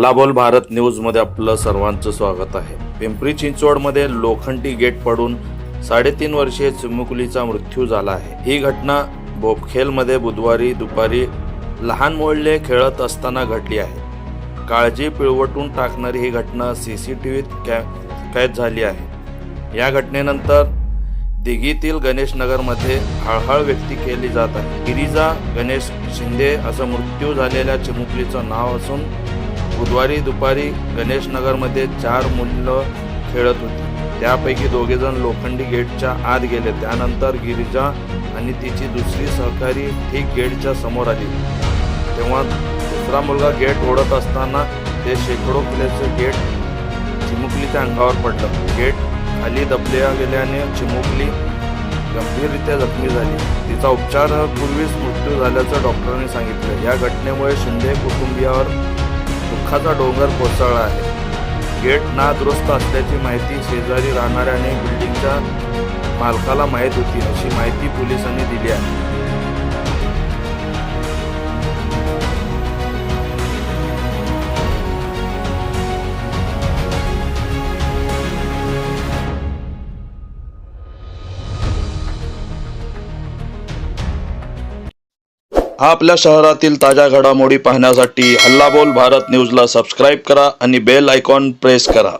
हल्लाबोल भारत न्यूजमध्ये आपलं सर्वांचं स्वागत आहे। पिंपरी चिंचवडमध्ये लोखंडी गेट पडून 3.5 वर्षीय चिमुकलीचा मृत्यू झाला आहे। ही घटना बोपखेलमध्ये बुधवारी दुपारी लहान मुले खेळत असताना घडली आहे। काळजी पिळवटून टाकणारी ही घटना सीसीटीव्हीत कैद झाली आहे। या घटनेनंतर दिघीतील गणेश नगरमध्ये हळहळ व्यक्त केली जात आहे। गिरिजा गणेश शिंदे असं मृत्यू झालेल्या चिमुकलीचं नाव असून बुधवारी दुपारी गणेश नगरमध्ये 4 मुलं खेळत होती। त्यापैकी 2 जण लोखंडी गेटच्या आत गेले। त्यानंतर गिरिजा आणि तिची दुसरी सहकारी ठीक गेटच्या समोर आली। तेव्हा दुसरा मुलगा गेट ओढत असताना ते शेकडो किलोचे गेट चिमुकलीच्या अंगावर पडलं। गेट खाली दबल्या गेल्याने चिमुकली गंभीररित्या जखमी झाली। तिचा उपचारापूर्वीच मृत्यू झाल्याचं डॉक्टरांनी सांगितलं। या घटनेमुळे शिंदे कुटुंबियावर दुःखाचा डोंगर कोसळला आहे। गेट नादुरुस्त असल्याची माहिती शेजारी राहणाऱ्याने बिल्डिंगच्या मालकाला माहीत होती, अशी माहिती पोलिसांनी दिली आहे। आपल्या शहरातील ताज्या घडामोडी पाहण्यासाठी हल्लाबोल भारत न्यूजला सबस्क्राइब करा आणि बेल आयकॉन प्रेस करा।